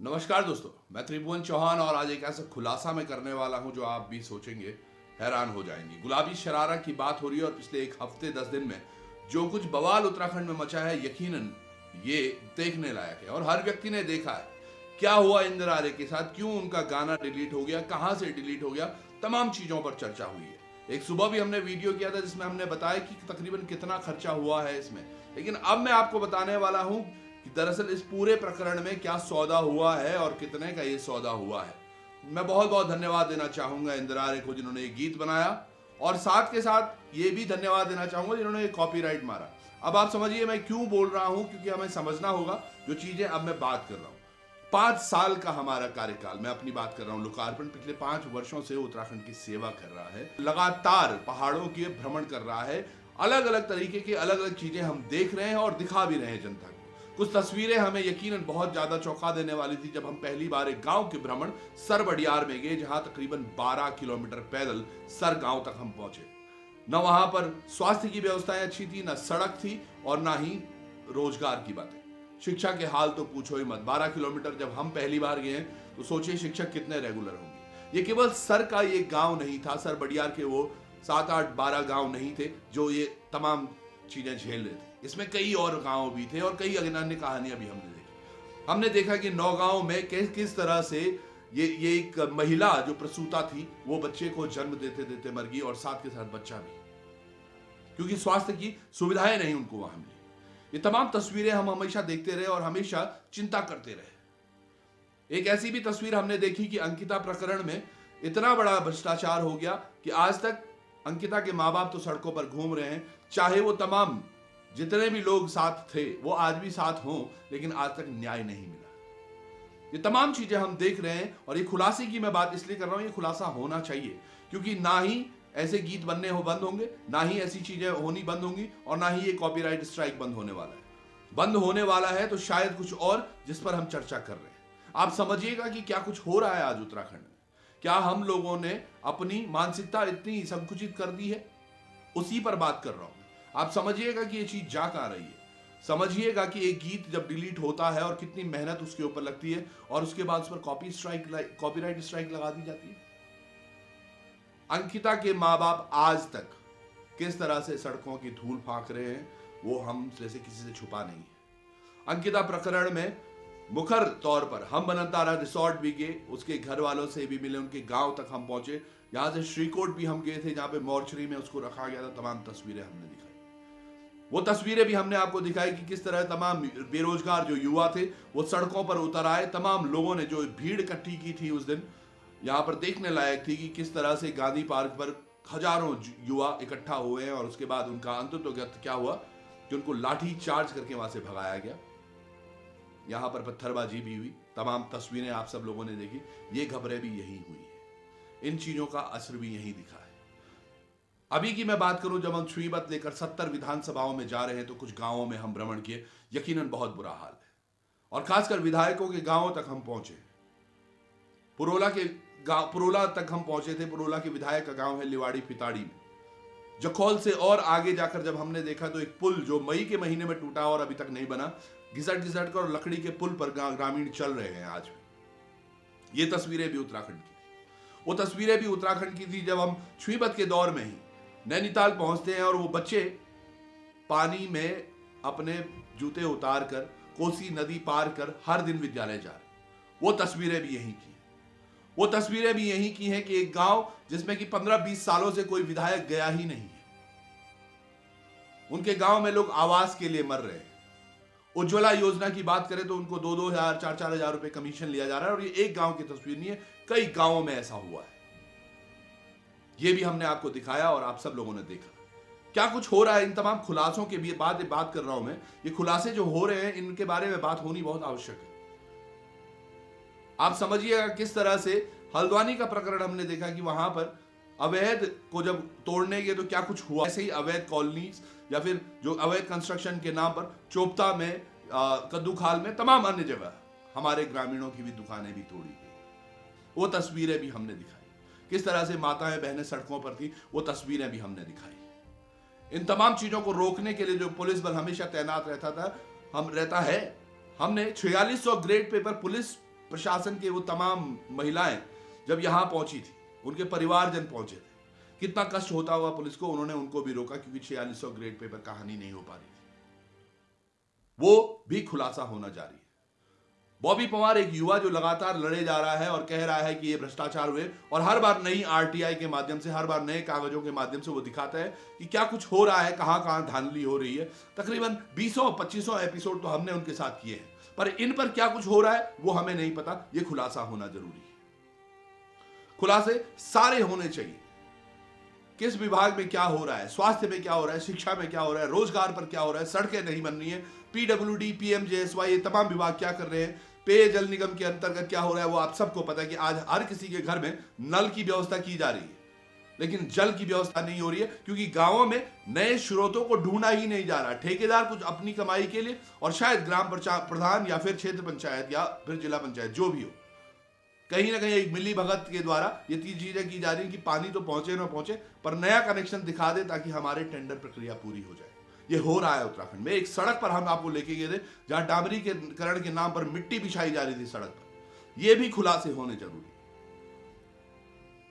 नमस्कार दोस्तों, मैं त्रिभुवन चौहान और आज एक ऐसा खुलासा मैं करने वाला हूं जो आप भी सोचेंगे, हैरान हो जाएंगे। गुलाबी शरारा की बात हो रही है और पिछले एक हफ्ते 10 दिन में जो कुछ बवाल उत्तराखंड में मचा है, यकीनन ये देखने लायक है और हर व्यक्ति ने देखा है। क्या हुआ इंदिरा आर्य के साथ, क्यों उनका गाना डिलीट हो गया, कहां से डिलीट हो गया, तमाम चीजों पर चर्चा हुई है। एक सुबह भी हमने वीडियो किया था जिसमें हमने बताया कि तकरीबन कितना खर्चा हुआ है इसमें, लेकिन अब मैं आपको बताने वाला हूं कि दरअसल इस पूरे प्रकरण में क्या सौदा हुआ है और कितने का ये सौदा हुआ है। मैं बहुत बहुत धन्यवाद देना चाहूंगा इंदिरा आर्य को जिन्होंने ये गीत बनाया, और साथ के साथ ये भी धन्यवाद देना चाहूंगा जिन्होंने ये कॉपीराइट मारा। अब आप समझिए मैं क्यों बोल रहा हूं, क्योंकि हमें समझना होगा जो चीजें अब मैं बात कर रहा हूं। 5 साल का हमारा कार्यकाल, मैं अपनी बात कर रहा हूं, लोकार्पण पिछले 5 वर्षों से उत्तराखंड की सेवा कर रहा है, लगातार पहाड़ों के भ्रमण कर रहा है, अलग अलग तरीके की अलग अलग चीजें हम देख रहे हैं और दिखा भी रहे हैं जनता को। कुछ तस्वीरें हमें यकीनन बहुत ज्यादा चौंका देने वाली थी जब हम पहली बार एक गांव के भ्रमण सरबडियार में गए, जहां तकरीबन 12 किलोमीटर पैदल सर गांव तक हम पहुंचे। न वहां पर स्वास्थ्य की व्यवस्थाएं अच्छी थी, न सड़क थी और ना ही रोजगार की बातें। शिक्षा के हाल तो पूछो ही मत। 12 किलोमीटर जब हम पहली बार गए तो सोचिए शिक्षक कितने रेगुलर होंगे। ये केवल सर का ये गांव नहीं था, सरबडियार के वो 7, 8, 12 गांव नहीं थे जो ये तमाम चीजें झेल रहे थे। इसमें कई और गांव भी थे और कई अन्य कहानियां भी हमने देखी। हमने देखा कि नौगांव में किस तरह से ये एक महिला जो प्रसूता थी वो बच्चे को जन्म देते देते मर गई, और साथ के साथ बच्चा भी, क्योंकि स्वास्थ्य की सुविधाएं नहीं उनको वहां मिली। ये तमाम तस्वीरें हम हमेशा देखते रहे और हमेशा चिंता करते रहे। एक ऐसी भी तस्वीर हमने देखी कि अंकिता प्रकरण में इतना बड़ा भ्रष्टाचार हो गया कि आज तक अंकिता के माँ बाप तो सड़कों पर घूम रहे हैं, चाहे वो तमाम जितने भी लोग साथ थे वो आज भी साथ हों, लेकिन आज तक न्याय नहीं मिला। ये तमाम चीजें हम देख रहे हैं और ये खुलासे की मैं बात इसलिए कर रहा हूं, ये खुलासा होना चाहिए, क्योंकि ना ही ऐसे गीत बनने बंद होंगे, ना ही ऐसी चीजें होनी बंद होंगी, और ना ही ये कॉपीराइट स्ट्राइक बंद होने वाला है। बंद होने वाला है तो शायद कुछ और जिस पर हम चर्चा कर रहे हैं। आप समझिएगा कि क्या कुछ हो रहा है आज उत्तराखंड में। क्या हम लोगों ने अपनी मानसिकता इतनी संकुचित कर दी है, उसी पर बात कर रहा हूं। आप समझिएगा कि ये चीज जा कहां रही है। समझिएगा कि एक गीत जब डिलीट होता है और कितनी मेहनत उसके ऊपर लगती है, और उसके बाद उस पर कॉपीराइट स्ट्राइक लगा दी जाती है। अंकिता के माँ बाप आज तक किस तरह से सड़कों की धूल फांक रहे हैं वो हम जैसे किसी से छुपा नहीं है। अंकिता प्रकरण में मुखर तौर पर हम बनतारा रिसोर्ट भी गए, उसके घर वालों से भी मिले, उनके गांव तक हम पहुंचे, यहां से श्रीकोट भी हम गए थे जहां पे मॉर्चरी में उसको रखा गया था। तमाम तस्वीरें हमने दिखाई। वो तस्वीरें भी हमने आपको दिखाई कि किस तरह तमाम बेरोजगार जो युवा थे वो सड़कों पर उतर आए। तमाम लोगों ने जो भीड़ इकट्ठी की थी उस दिन, यहाँ पर देखने लायक थी कि किस तरह से गांधी पार्क पर हजारों युवा इकट्ठा हुए हैं, और उसके बाद उनका अंततः क्या हुआ कि उनको लाठी चार्ज करके वहां से भगाया गया। यहां पर पत्थरबाजी भी हुई। तमाम तस्वीरें आप सब लोगों ने देखी। ये खबरें भी यही हुई है, इन चीजों का असर भी यही दिखा है। अभी की मैं बात करूं, जब हम छुईबत लेकर 70 विधानसभाओं में जा रहे हैं तो कुछ गांवों में हम भ्रमण किए, यकीनन बहुत बुरा हाल है, और खासकर विधायकों के गांवों तक हम पहुंचे। पुरोला तक हम पहुंचे थे। पुरोला के विधायक का गांव है लिवाड़ी फिताड़ी में। जखौल से और आगे जाकर जब हमने देखा तो एक पुल जो मई के महीने में टूटा और अभी तक नहीं बना, घिसट घिसट कर लकड़ी के पुल पर ग्रामीण चल रहे हैं आज भी। ये तस्वीरें भी उत्तराखंड की थी। वो तस्वीरें भी उत्तराखंड की थी जब हम छुईबत के दौर में ही नैनीताल पहुंचते हैं और वो बच्चे पानी में अपने जूते उतार कर कोसी नदी पार कर हर दिन विद्यालय जा रहे। वो तस्वीरें भी यही की। वो तस्वीरें भी यही की हैं कि एक गांव जिसमें कि 15-20 सालों से कोई विधायक गया ही नहीं है, उनके गांव में लोग आवास के लिए मर रहे हैं। उज्ज्वला योजना की बात करें तो उनको 2-2 हजार 4-4 हजार रुपए कमीशन लिया जा रहा है, और ये एक गांव की तस्वीर नहीं है, कई गांवों में ऐसा हुआ है। ये भी हमने आपको दिखाया और आप सब लोगों ने देखा क्या कुछ हो रहा है। इन तमाम खुलासों के बाद बात कर रहा हूं मैं। ये खुलासे जो हो रहे हैं इनके बारे में बात होनी बहुत आवश्यक है। आप समझिएगा किस तरह से हल्द्वानी का प्रकरण हमने देखा कि वहां पर अवैध को जब तोड़ने गए तो क्या कुछ हुआ। ऐसे ही अवैध कॉलोनीज या फिर जो अवैध कंस्ट्रक्शन के नाम पर चोपता में, कद्दूखाल में, तमाम अन्य जगह हमारे ग्रामीणों की भी दुकानें भी तोड़ी गई। वो तस्वीरें भी हमने दिखाई। किस तरह से माताएं बहनें सड़कों पर थी, वो तस्वीरें भी हमने दिखाई। इन तमाम चीजों को रोकने के लिए जो पुलिस बल हमेशा तैनात रहता है, हमने 4600 ग्रेड पेपर पुलिस प्रशासन के वो तमाम महिलाएं जब यहां पहुंची थी, उनके परिवारजन पहुंचे थे, कितना कष्ट होता हुआ पुलिस को, उन्होंने उनको भी रोका क्योंकि 4600 ग्रेड पेपर कहानी नहीं हो पा रही थी। वो भी खुलासा होना जारी है। बॉबी पवार एक युवा जो लगातार लड़े जा रहा है और कह रहा है कि ये भ्रष्टाचार हुए, और हर बार नई आरटीआई के माध्यम से, हर बार नए कागजों के माध्यम से वो दिखाता है कि क्या कुछ हो रहा है, कहां कहां धांधली हो रही है। तकरीबन 20-25 एपिसोड तो हमने उनके साथ किए हैं, पर इन पर क्या कुछ हो रहा है वो हमें नहीं पता। ये खुलासा होना जरूरी है। खुलासे सारे होने चाहिए। किस विभाग में क्या हो रहा है, स्वास्थ्य में क्या हो रहा है, शिक्षा में क्या हो रहा है, रोजगार पर क्या हो रहा है, सड़कें नहीं बन रही है, पीडब्ल्यूडी, पीएमजेएसवाई, ये तमाम विभाग क्या कर रहे हैं, पेयजल निगम के अंतर्गत क्या हो रहा है, वो आप सबको पता है कि आज हर किसी के घर में नल की व्यवस्था की जा रही है, लेकिन जल की व्यवस्था नहीं हो रही है क्योंकि गांवों में नए स्रोतों को ढूंढा ही नहीं जा रहा। ठेकेदार कुछ अपनी कमाई के लिए, और शायद ग्राम प्रधान या फिर क्षेत्र पंचायत या फिर जिला पंचायत जो भी हो, कहीं ना कहीं एक मिली भगत के द्वारा ये चीजें की जा रही है कि पानी तो पहुंचे ना पहुंचे, पर नया कनेक्शन दिखा दे ताकि हमारे टेंडर प्रक्रिया पूरी हो जाए। ये हो रहा है उत्तराखंड में। एक सड़क पर हम आपको लेके गए थे जहां डामरीकरण के नाम पर मिट्टी बिछाई जा रही थी सड़क पर। यह भी खुलासे होने जरूरी।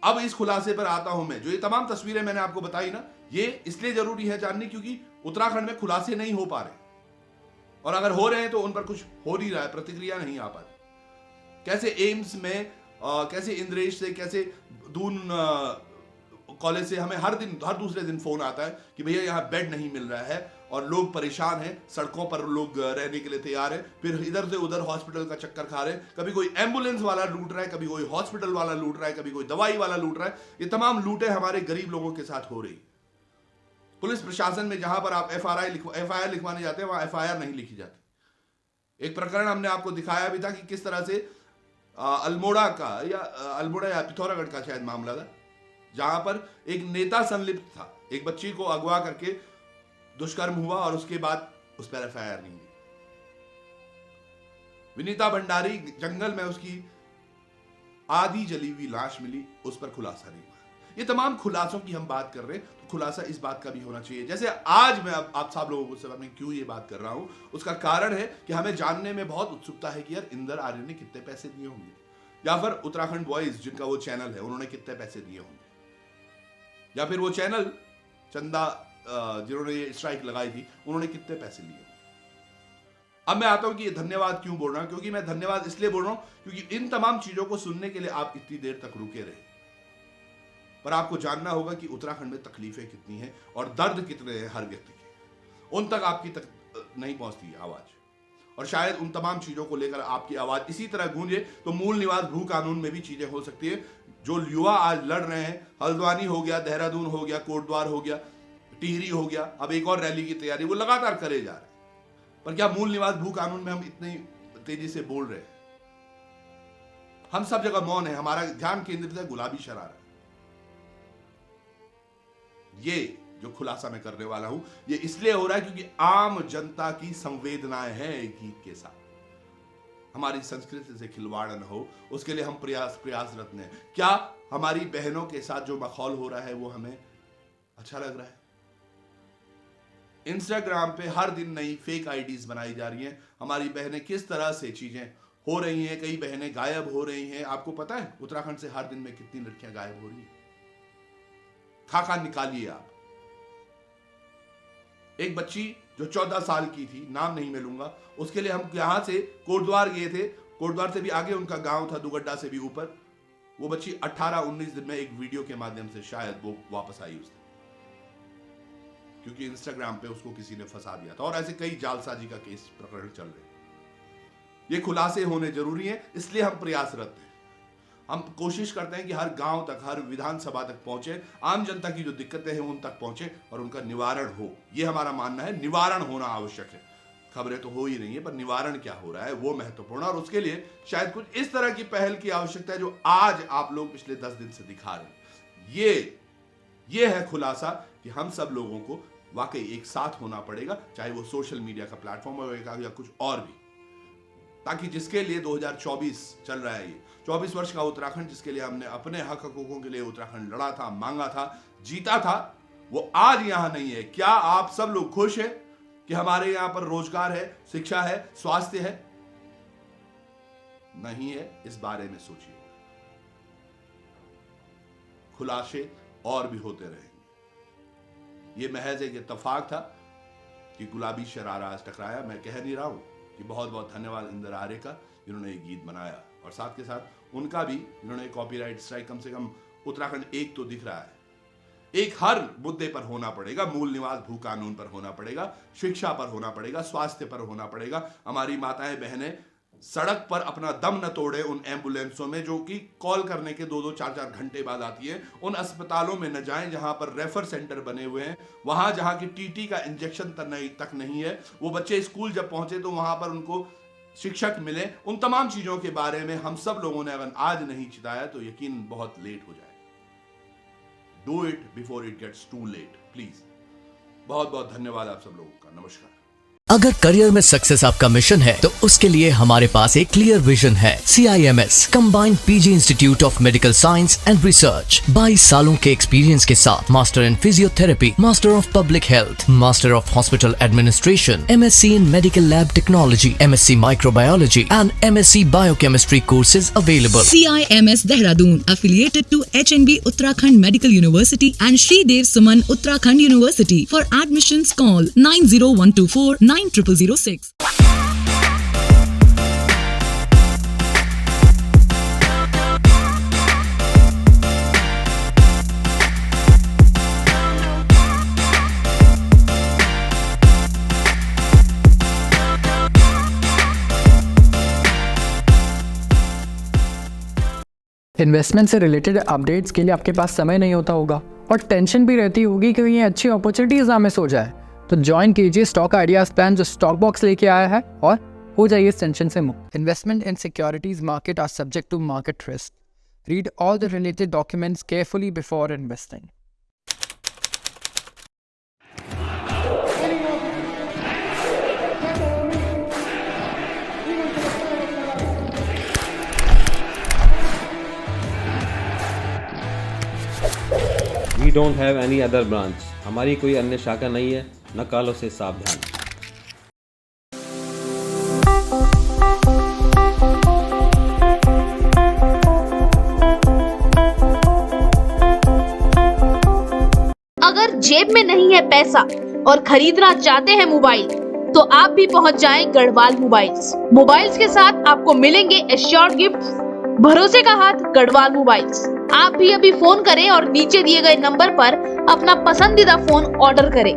अब इस खुलासे पर आता हूं मैं। जो ये तमाम तस्वीरें मैंने आपको बताई ना, ये इसलिए जरूरी है जाननी क्योंकि उत्तराखंड में खुलासे नहीं हो पा रहे, और अगर हो रहे हैं तो उन पर कुछ हो नहीं रहा है, प्रतिक्रिया नहीं आ पा रही। कैसे एम्स में, कैसे इंद्रेश से, कैसे दून कॉलेज से हमें हर दूसरे दिन फोन आता है कि भैया यहाँ बेड नहीं मिल रहा है और लोग परेशान हैं, सड़कों पर लोग रहने के लिए तैयार हैं, फिर इधर से उधर हॉस्पिटल का चक्कर खा रहे हैं। कभी कोई एम्बुलेंस वाला लूट रहा है, कभी कोई हॉस्पिटल वाला लूट रहा है, कभी कोई दवाई वाला लूट रहा है। ये तमाम लूटें हमारे गरीब लोगों के साथ हो रही। पुलिस प्रशासन में जहां पर आप एफआईआर लिखवाने जाते हैं, वहां एफआईआर नहीं लिखी जाती। एक प्रकरण हमने आपको दिखाया भी था कि किस तरह से अल्मोड़ा या पिथौरागढ़ का शायद मामला था, जहां पर एक नेता संलिप्त था, एक बच्ची को अगवा करके दुष्कर्म हुआ और उसके बाद उस पर एफआईआर नहीं हुई। विनीता भंडारी जंगल में उसकी आधी जली हुई लाश मिली, उस पर खुलासा नहीं हुआ। ये तमाम खुलासों की हम बात कर रहे हैं, तो खुलासा इस बात का भी होना चाहिए। जैसे आज मैं आप सब लोगों से मैं क्यों ये बात कर रहा हूं, उसका कारण है कि हमें जानने में बहुत उत्सुकता है कि यार इंदर आर्य ने कितने पैसे दिए होंगे, या फिर उत्तराखंड बॉयज जिनका वो चैनल है उन्होंने कितने पैसे दिए होंगे, या फिर वो चैनल चंदा जिन्होंने ये स्ट्राइक लगाई थी उन्होंने कितने पैसे लिए। अब मैं आता हूं कि ये धन्यवाद क्यों बोल रहा हूं, क्योंकि मैं धन्यवाद इसलिए बोल रहा हूं क्योंकि इन तमाम चीजों को सुनने के लिए आप इतनी देर तक रुके रहे। पर आपको जानना होगा कि उत्तराखंड में तकलीफें कितनी हैं और दर्द कितने हैं हर व्यक्ति के। उन तक आपकी नहीं पहुंचती आवाज, और शायद उन तमाम चीजों को लेकर आपकी आवाज इसी तरह गूंजे तो मूल निवास भू कानून में भी चीजें हो सकती है। जो युवा आज लड़ रहे हैं, हल्द्वानी हो गया, देहरादून हो गया, कोटद्वार हो गया, टिहरी हो गया, अब एक और रैली की तैयारी वो लगातार करे जा रहे हैं। पर क्या मूल निवास भू कानून में हम इतनी तेजी से बोल रहे हैं? हम सब जगह मौन है, हमारा ध्यान केंद्रित है गुलाबी शरारत। ये जो खुलासा मैं करने वाला हूं, ये इसलिए हो रहा है क्योंकि आम जनता की संवेदनाएं हैं एक गीत के साथ। हमारी संस्कृति से खिलवाड़ न हो, उसके लिए हम प्रयासरत हैं। क्या हमारी बहनों के साथ जो माहौल हो रहा है वो हमें अच्छा लग रहा है? इंस्टाग्राम पे हर दिन नई फेक आईडीज बनाई जा रही हैं। हमारी बहनें किस तरह से चीजें हो रही हैं, कई बहनें गायब हो रही हैं। आपको पता है उत्तराखंड से हर दिन में कितनी लड़कियां गायब हो रही हैं? खाका निकालिए आप। एक बच्ची जो 14 साल की थी, नाम नहीं मैं लूंगा, उसके लिए हम यहां से कोटद्वार गए थे, कोटद्वार से भी आगे उनका गांव था, दुगड्डा से भी ऊपर। वो बच्ची 18-19 दिन में एक वीडियो के माध्यम से शायद वो वापस आई उसने, क्योंकि इंस्टाग्राम पे उसको किसी ने फंसा दिया था। और ऐसे कई जालसाजी का केस प्रकरण चल रहे हैं। ये खुलासे होने जरूरी हैं, इसलिए हम प्रयासरत हैं। हम कोशिश करते हैं कि हर गांव तक, हर विधानसभा तक पहुंचे, आम जनता की जो दिक्कतें हैं उन तक पहुंचे और उनका निवारण हो। ये हमारा मानना है, निवारण होना आवश्यक है। खबरें तो हो ही नहीं है, पर निवारण क्या हो रहा है वो महत्वपूर्ण है, और उसके लिए शायद कुछ इस तरह की पहल की आवश्यकता है जो आज आप लोग पिछले 10 दिन से दिखा रहे हैं। ये है खुलासा कि हम सब लोगों को वाकई एक साथ होना पड़ेगा, चाहे वो सोशल मीडिया का प्लेटफॉर्म होगा या कुछ और भी, ताकि जिसके लिए 2024 चल रहा है, ये 24 वर्ष का उत्तराखंड, जिसके लिए हमने अपने हक हकूकों के लिए उत्तराखंड लड़ा था, मांगा था, जीता था, वो आज यहां नहीं है। क्या आप सब लोग खुश हैं कि हमारे यहां पर रोजगार है, शिक्षा है, स्वास्थ्य है? नहीं है, इस बारे में सोचिए। खुलासे और भी होते रहेंगे। ये महज एक इत्तेफाक था कि गुलाबी शरारा आज टकराया। मैं कह नहीं रहा हूं कि बहुत बहुत धन्यवाद इंदिर आर्य का, जिन्होंने ये गीत बनाया, और साथ के साथ उनका भी, जिन्होंने कॉपीराइट स्ट्राइक कम से कम उत्तराखंड एक तो दिख रहा है। एक हर मुद्दे पर होना पड़ेगा, मूल निवास भू कानून पर होना पड़ेगा, शिक्षा पर होना पड़ेगा, स्वास्थ्य पर होना पड़ेगा। हमारी माताएं बहनें सड़क पर अपना दम न तोड़े उन एम्बुलेंसों में जो कि कॉल करने के 2-2 4-4 घंटे बाद आती है। उन अस्पतालों में न जाएं जहां पर रेफर सेंटर बने हुए हैं, वहां जहां की टीटी का इंजेक्शन तक नहीं है। वो बच्चे स्कूल जब पहुंचे तो वहां पर उनको शिक्षक मिले। उन तमाम चीजों के बारे में हम सब लोगों ने अगर आज नहीं चिताया तो यकीन बहुत लेट हो जाएगा। Do it before it gets too late, please. बहुत बहुत धन्यवाद आप सब लोगों का। नमस्कार। अगर करियर में सक्सेस आपका मिशन है तो उसके लिए हमारे पास एक क्लियर विजन है। CIMS combined PG institute of medical science and research 22 सालों के एक्सपीरियंस के साथ master in physiotherapy, master of public health, master of hospital administration, MSc in medical lab technology, MSc microbiology and MSc biochemistry courses available. CIMS Dehradun affiliated to HNB Uttarakhand Medical University and Shri Dev Suman Uttarakhand University. For admissions call 90124 9006. Investment से related updates के लिए आपके पास समय नहीं होता होगा और tension भी रहती होगी कि ये अच्छी अपॉर्चुनिटीज ना मिस हो जाए, तो ज्वाइन कीजिए स्टॉक आइडियाज प्लान जो स्टॉक बॉक्स लेके आया है और हो जाइए इस टेंशन से मुक्त। Investment in securities market are subject to market risk. Read all the related documents carefully before investing. We don't have any other branch. हमारी कोई अन्य शाखा नहीं है, नकालों से सावधान। अगर जेब में नहीं है पैसा और खरीदना चाहते हैं मोबाइल तो आप भी पहुंच जाएं गढ़वाल मोबाइल्स। मोबाइल्स के साथ आपको मिलेंगे एश्योर्ड गिफ्ट्स। भरोसे का हाथ गढ़वाल मोबाइल्स। आप भी अभी फोन करें और नीचे दिए गए नंबर पर अपना पसंदीदा फोन ऑर्डर करें।